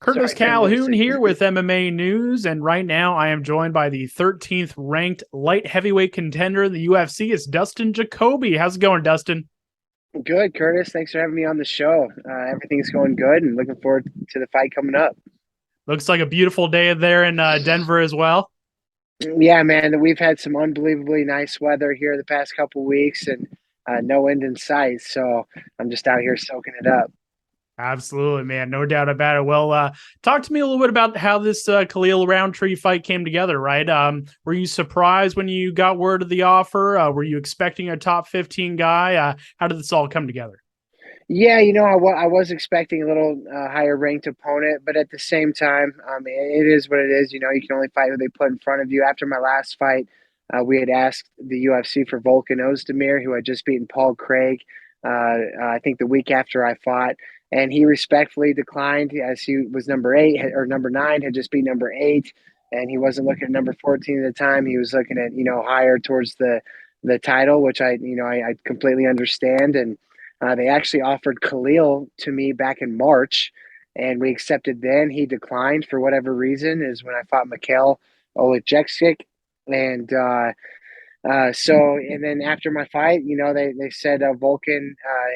Curtis Sorry, couldn't lip Calhoun sync. here with MMA News, and right now I am joined by the 13th ranked light heavyweight contender in the UFC. It's Dustin Jacoby. How's it going, Dustin? Good, Curtis. Thanks for having me on the show. Everything's going good, and looking forward to the fight coming up. Looks like a beautiful day there in Denver as well. Yeah, man, we've had some unbelievably nice weather here the past couple weeks, and no end in sight. So I'm just out here soaking it up. Absolutely, man. No doubt about it. Well, talk to me a little bit about how this Khalil Rountree fight came together, right? Were you surprised when you got word of the offer? Were you expecting a top 15 guy? How did this all come together? Yeah, I was expecting a little higher ranked opponent, but at the same time, it is what it is. You can only fight who they put in front of you. After my last fight, we had asked the UFC for Volkan Ozdemir, who had just beaten Paul Craig, I think the week after I fought, and he respectfully declined as he was number eight or number nine, had just beat number eight, and he wasn't looking at number 14 at the time. He was looking at higher towards the title, which I completely understand. And they actually offered Khalil to me back in March, and we accepted then. He declined for whatever reason, is when I fought Mikhail Oleksiejczuk. And and then after my fight, they said Volkan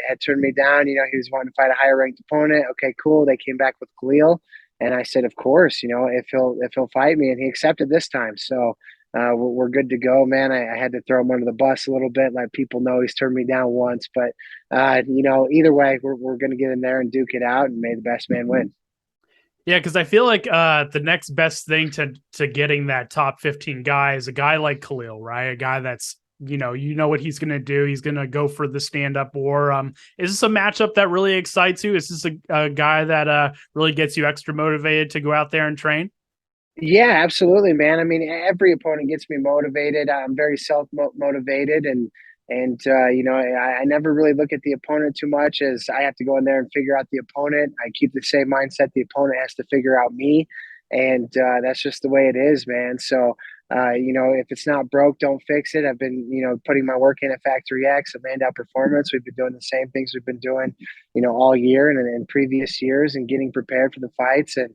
had turned me down. He was wanting to fight a higher ranked opponent. Okay, cool. They came back with Khalil, and I said, of course, if he'll fight me, and he accepted this time. So we're good to go, man. I had to throw him under the bus a little bit, let people know he's turned me down once. But either way, we're going to get in there and duke it out, and may the best man win. Yeah, because I feel like the next best thing to getting that top 15 guy is a guy like Khalil, right? A guy that's you know what he's gonna do. He's gonna go for the stand up war. Is this a matchup that really excites you? Is this a guy that really gets you extra motivated to go out there and train? Yeah, absolutely, man. I mean, every opponent gets me motivated. I'm very self motivated, and I never really look at the opponent too much, as I have to go in there and figure out the opponent. I keep the same mindset. The opponent has to figure out me, and that's just the way it is, man. So, if it's not broke, don't fix it. I've been, putting my work in at Factory X, at Mandow Performance. We've been doing the same things we've been doing, all year and in previous years, and getting prepared for the fights. And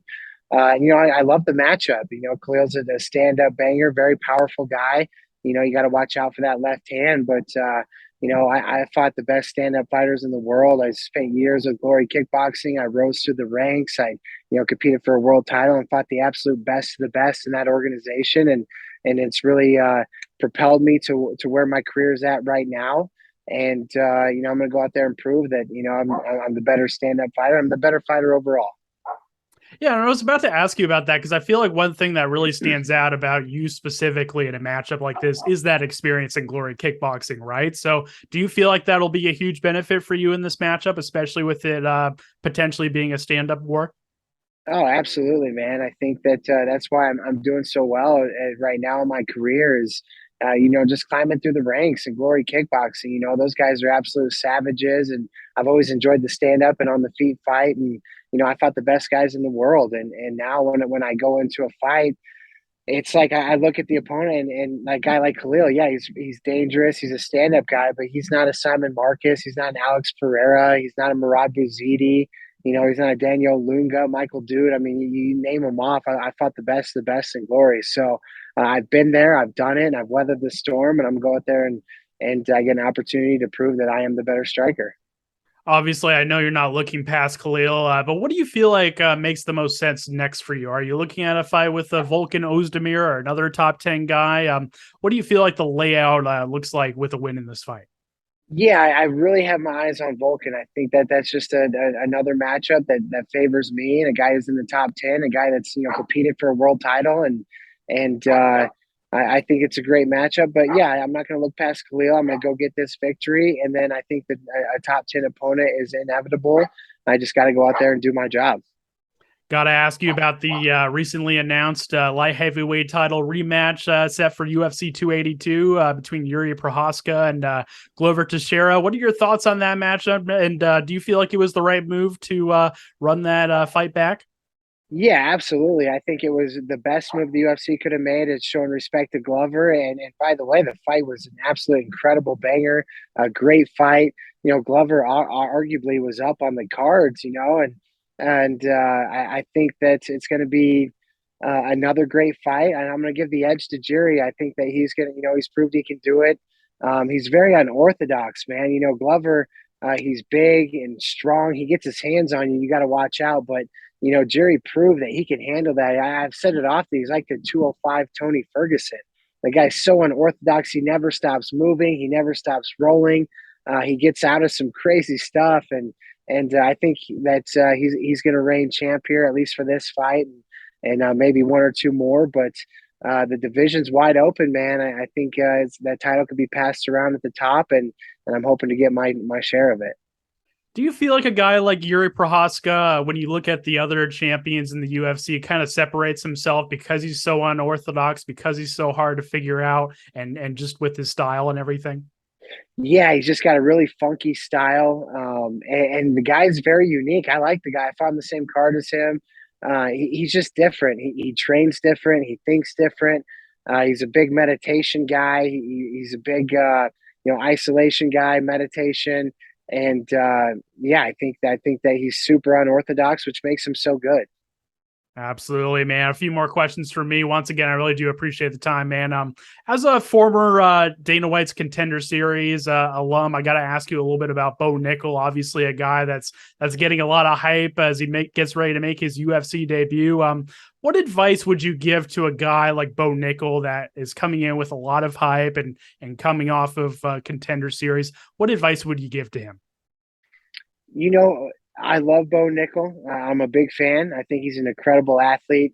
I love the matchup. Khalil's a stand-up banger, very powerful guy. You got to watch out for that left hand. But I fought the best stand-up fighters in the world. I spent years with Glory Kickboxing. I rose through the ranks. I competed for a world title and fought the absolute best of the best in that organization. And it's really propelled me to where my career is at right now. And I'm going to go out there and prove that I'm the better stand-up fighter. I'm the better fighter overall. Yeah, and I was about to ask you about that because I feel like one thing that really stands out about you specifically in a matchup like this is that experience in Glory Kickboxing, right? So, do you feel like that'll be a huge benefit for you in this matchup, especially with it potentially being a stand-up war? Oh, absolutely, man. I think that that's why I'm doing so well right now in my career is, just climbing through the ranks in Glory Kickboxing. Those guys are absolute savages, and I've always enjoyed the stand up and on the feet fight. And I fought the best guys in the world, and now when I go into a fight, it's like I look at the opponent, and a guy like Khalil, yeah, he's dangerous. He's a stand up guy, but he's not a Simon Marcus. He's not an Alex Pereira. He's not a Murad Bouzidi. He's not a Daniel Lunga, Michael Dude. I mean, you name them off. I fought the best in Glory. So I've been there, I've done it, and I've weathered the storm, and I'm going out there and I get an opportunity to prove that I am the better striker. Obviously, I know you're not looking past Khalil, but what do you feel like makes the most sense next for you? Are you looking at a fight with Volkan Ozdemir or another top 10 guy? What do you feel like the layout looks like with a win in this fight? Yeah, I really have my eyes on Volkan. I think that that's just another matchup that favors me, and a guy who's in the top 10, a guy that's competed for a world title, and I think it's a great matchup. But yeah, I'm not going to look past Khalil. I'm going to go get this victory, and then I think that a top 10 opponent is inevitable. I just got to go out there and do my job. Got to ask you about the recently announced light heavyweight title rematch set for UFC 282 between Jiri Prochazka and Glover Teixeira. What are your thoughts on that matchup? And do you feel like it was the right move to run that fight back? Yeah, absolutely. I think it was the best move the UFC could have made. It's showing respect to Glover. And by the way, the fight was an absolute incredible banger, a great fight. Glover arguably was up on the cards, and and I think that it's going to be another great fight. And I'm going to give the edge to Jiri. I think that he's going to, he's proved he can do it. He's very unorthodox, man. Glover, he's big and strong. He gets his hands on you. You got to watch out. But Jiri proved that he can handle that. I've said it often. He's like the 205 Tony Ferguson. The guy's so unorthodox. He never stops moving. He never stops rolling. He gets out of some crazy stuff, and I think that he's going to reign champ here, at least for this fight, and maybe one or two more. But the division's wide open, man. I think that title could be passed around at the top, and I'm hoping to get my share of it. Do you feel like a guy like Jiri Prochazka, when you look at the other champions in the UFC, kind of separates himself because he's so unorthodox, because he's so hard to figure out, and just with his style and everything? Yeah, he's just got a really funky style, and the guy's very unique. I like the guy. I fought on the same card as him. He's just different. He trains different. He thinks different. He's a big meditation guy. He's a big isolation guy, meditation, and yeah, I think that he's super unorthodox, which makes him so good. Absolutely, man. A few more questions for me. Once again, I really do appreciate the time, man. As a former Dana White's Contender Series alum, I got to ask you a little bit about Bo Nickal. Obviously, a guy that's getting a lot of hype as he gets ready to make his UFC debut. What advice would you give to a guy like Bo Nickal that is coming in with a lot of hype and coming off of Contender Series? What advice would you give to him? You know, I love Bo Nickal. I'm a big fan. I think he's an incredible athlete.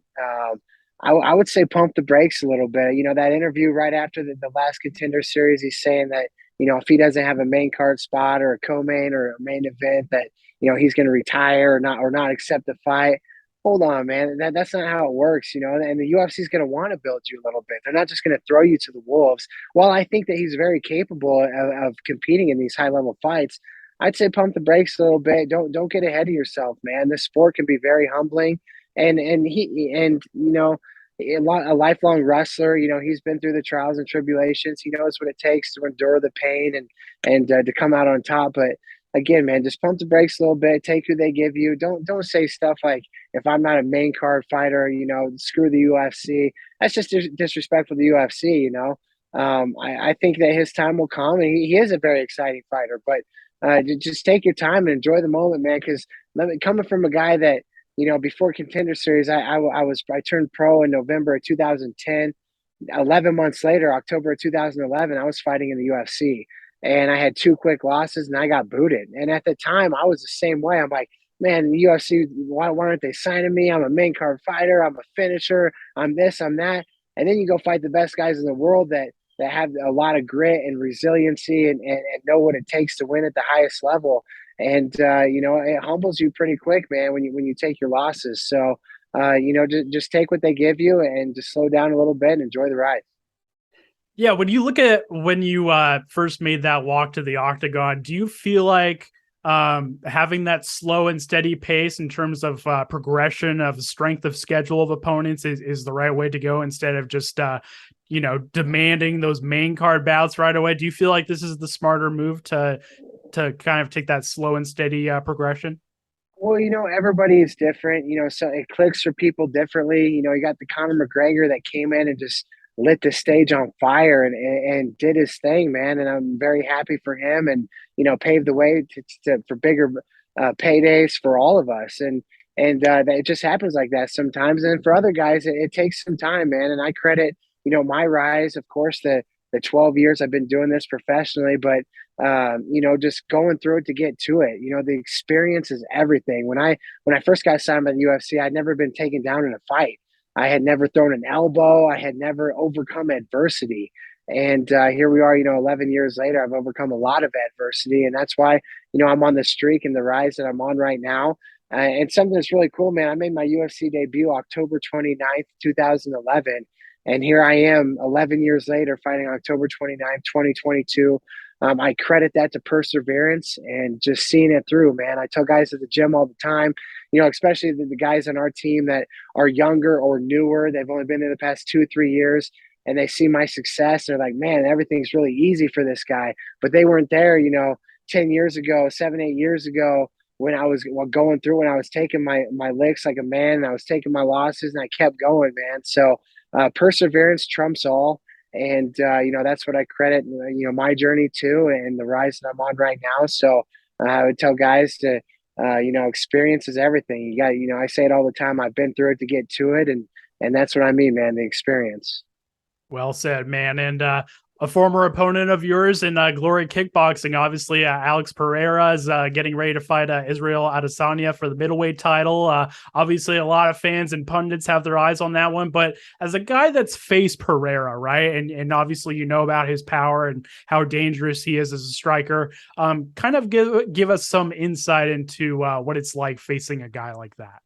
I would say pump the brakes a little bit. That interview right after the last Contender Series, he's saying that, if he doesn't have a main card spot or a co-main or a main event, that, he's going to retire or not accept the fight. Hold on, man. That's not how it works, and the UFC is going to want to build you a little bit. They're not just going to throw you to the wolves. While I think that he's very capable of competing in these high level fights, I'd say pump the brakes a little bit. Don't get ahead of yourself, man. This sport can be very humbling, and a lifelong wrestler. He's been through the trials and tribulations. He knows what it takes to endure the pain and to come out on top. But again, man, just pump the brakes a little bit. Take who they give you. Don't say stuff like, if I'm not a main card fighter, screw the UFC. That's just disrespectful to the UFC. I think that his time will come, and he is a very exciting fighter, but just take your time and enjoy the moment, man. Because coming from a guy that, before Contender Series, I turned pro in November of 2010. 11 months later, October of 2011, I was fighting in the UFC, and I had two quick losses, and I got booted. And at the time, I was the same way. I'm like, man, the UFC, why aren't they signing me? I'm a main card fighter. I'm a finisher. I'm this. I'm that. And then you go fight the best guys in the world that have a lot of grit and resiliency and know what it takes to win at the highest level. And it humbles you pretty quick, man, when you take your losses. So just take what they give you and just slow down a little bit and enjoy the ride. Yeah, when you look at when you first made that walk to the octagon, do you feel like having that slow and steady pace in terms of progression of strength of schedule of opponents is the right way to go instead of just demanding those main card bouts right away? Do you feel like this is the smarter move to kind of take that slow and steady progression? Well, everybody is different, so it clicks for people differently. You got the Conor McGregor that came in and just lit the stage on fire and did his thing, man. And I'm very happy for him and, paved the way for bigger paydays for all of us. And it just happens like that sometimes. And for other guys, it takes some time, man. And I credit, my rise, of course, the 12 years I've been doing this professionally, but just going through it to get to it. The experience is everything. When I first got signed by the UFC, I'd never been taken down in a fight. I had never thrown an elbow. I had never overcome adversity. And here we are, 11 years later, I've overcome a lot of adversity. And that's why, I'm on the streak and the rise that I'm on right now. And something that's really cool, man. I made my UFC debut October 29th, 2011. And here I am 11 years later fighting October 29th, 2022. I credit that to perseverance and just seeing it through, man. I tell guys at the gym all the time, especially the guys on our team that are younger or newer. They've only been in the past 2, 3 years, and they see my success. They're like, man, everything's really easy for this guy. But they weren't there, 10 years ago, 7, 8 years ago, when I was going through, when I was taking my licks like a man, and I was taking my losses, and I kept going, man. So perseverance trumps all. And that's what I credit my journey to, and the rise that I'm on right now. So I would tell guys to experience is everything. You got, I say it all the time. I've been through it to get to it, and that's what I mean, man. The experience. Well said, man. And a former opponent of yours in Glory Kickboxing, obviously, Alex Pereira is getting ready to fight Israel Adesanya for the middleweight title. Obviously, a lot of fans and pundits have their eyes on that one. But as a guy that's faced Pereira, right, and obviously you know about his power and how dangerous he is as a striker, kind of give us some insight into what it's like facing a guy like that.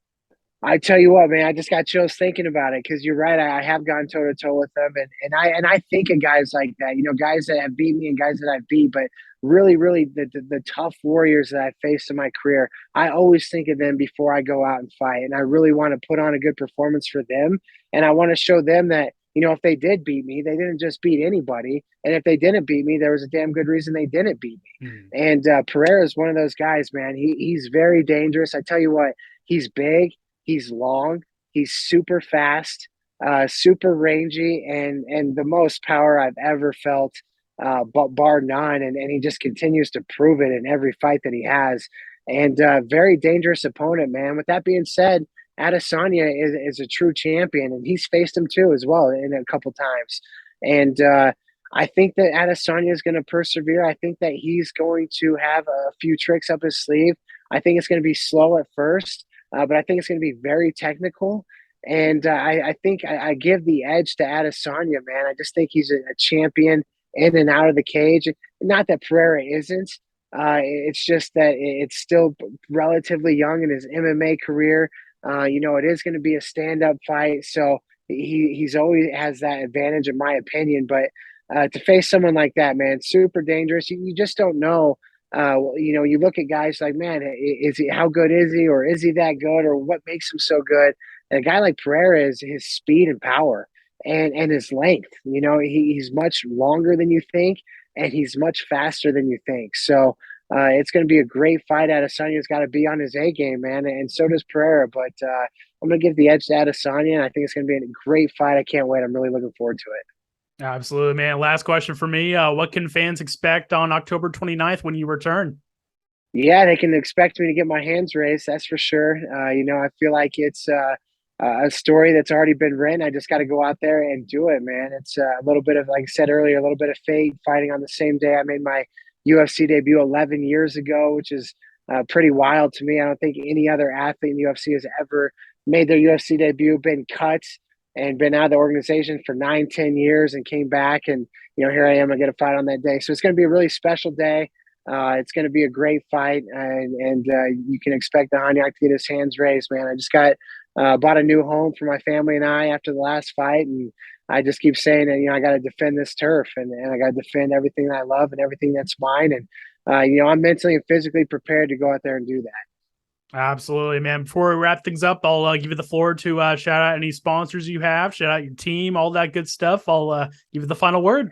I tell you what, man, I just got chills thinking about it because you're right. I have gone toe to toe with them, and I think of guys like that, guys that have beat me and guys that I've beat, but really, really the tough warriors that I've faced in my career. I always think of them before I go out and fight, and I really want to put on a good performance for them, and I want to show them that if they did beat me, they didn't just beat anybody, and if they didn't beat me, there was a damn good reason they didn't beat me. And Pereira is one of those guys, man. He's very dangerous. I tell you what, he's big. He's long. He's super fast, super rangy, and the most power I've ever felt, but bar none. And he just continues to prove it in every fight that he has. And very dangerous opponent, man. With that being said, Adesanya is a true champion, and he's faced him too as well in a couple times. And I think that Adesanya is going to persevere. I think that he's going to have a few tricks up his sleeve. I think it's going to be slow at first. But I think it's going to be very technical. And I think I give the edge to Adesanya, man. I just think he's a champion in and out of the cage. Not that Pereira isn't. It's just that it's still relatively young in his MMA career. It is going to be a stand-up fight. So he's always has that advantage, in my opinion. But to face someone like that, man, super dangerous. You just don't know. You look at guys like, man, is he, how good is he, or is he that good, or what makes him so good? And a guy like Pereira is his speed and power, and his length. He's much longer than you think, and he's much faster than you think. So it's going to be a great fight. Adesanya's got to be on his A game, man, and so does Pereira. But I'm going to give the edge to Adesanya, and I think it's going to be a great fight. I can't wait. I'm really looking forward to it. Absolutely, man. Last question for me. What can fans expect on October 29th when you return? Yeah, they can expect me to get my hands raised. That's for sure. I feel like it's a story that's already been written. I just got to go out there and do it, man. It's a little bit of, like I said earlier, a little bit of fate fighting on the same day I made my UFC debut 11 years ago, which is pretty wild to me. I don't think any other athlete in the UFC has ever made their UFC debut, been cut, and been out of the organization for 9, 10 years and came back. And, here I am, I get a fight on that day. So it's going to be a really special day. It's going to be a great fight. And you can expect the Hanyak to get his hands raised, man. I just bought a new home for my family and I after the last fight. And I just keep saying that, I got to defend this turf, and I got to defend everything that I love and everything that's mine. And, I'm mentally and physically prepared to go out there and do that. Absolutely, man. Before we wrap things up, I'll give you the floor to shout out any sponsors you have, shout out your team, all that good stuff. I'll give you the final word.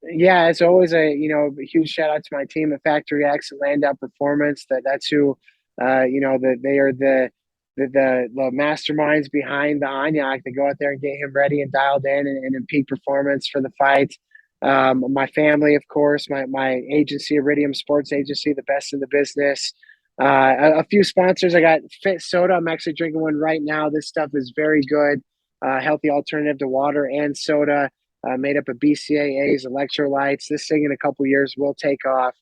Yeah, as always, a huge shout out to my team at Factory X and Landau Performance. That's who, they are the masterminds behind the Anyak. They go out there and get him ready and dialed in and in peak performance for the fight. My family, of course, my agency, Iridium Sports Agency, the best in the business. A few sponsors. I got Fit Soda. I'm actually drinking one right now. This stuff is very good. Healthy alternative to water and soda. Made up of BCAAs, electrolytes. This thing in a couple years will take off.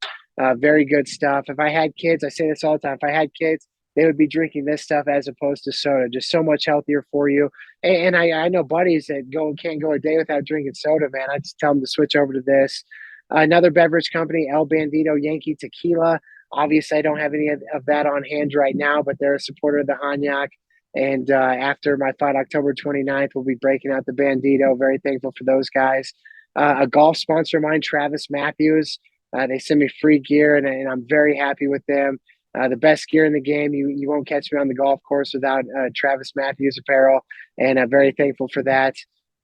Very good stuff. If I had kids, I say this all the time. If I had kids, they would be drinking this stuff as opposed to soda. Just so much healthier for you. And I know buddies that can't go a day without drinking soda, man. I just tell them to switch over to this. Another beverage company, El Bandito Yankee Tequila. Obviously, I don't have any of that on hand right now, but they're a supporter of the Hanyak. And after my fight, October 29th, we'll be breaking out the Bandito. Very thankful for those guys. A golf sponsor of mine, Travis Matthews. They send me free gear, and I'm very happy with them. The best gear in the game. You won't catch me on the golf course without Travis Matthews apparel, and I'm very thankful for that.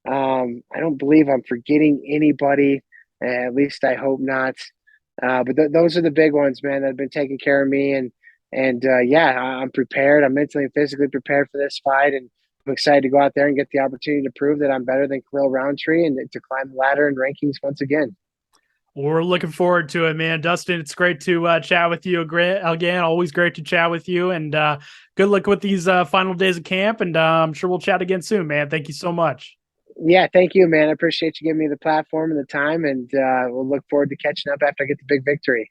I don't believe I'm forgetting anybody. At least I hope not. But those are the big ones, man, that have been taking care of me. And Yeah, I'm prepared. I'm mentally and physically prepared for this fight, and I'm excited to go out there and get the opportunity to prove that I'm better than Khalil Rountree and to climb the ladder in rankings once again. We're looking forward to it, man. Dustin, it's great to chat with you again. Always great to chat with you, and good luck with these final days of camp. And I'm sure we'll chat again soon, man. Thank you so much. Yeah, thank you, man. I appreciate you giving me the platform and the time, and we'll look forward to catching up after I get the big victory.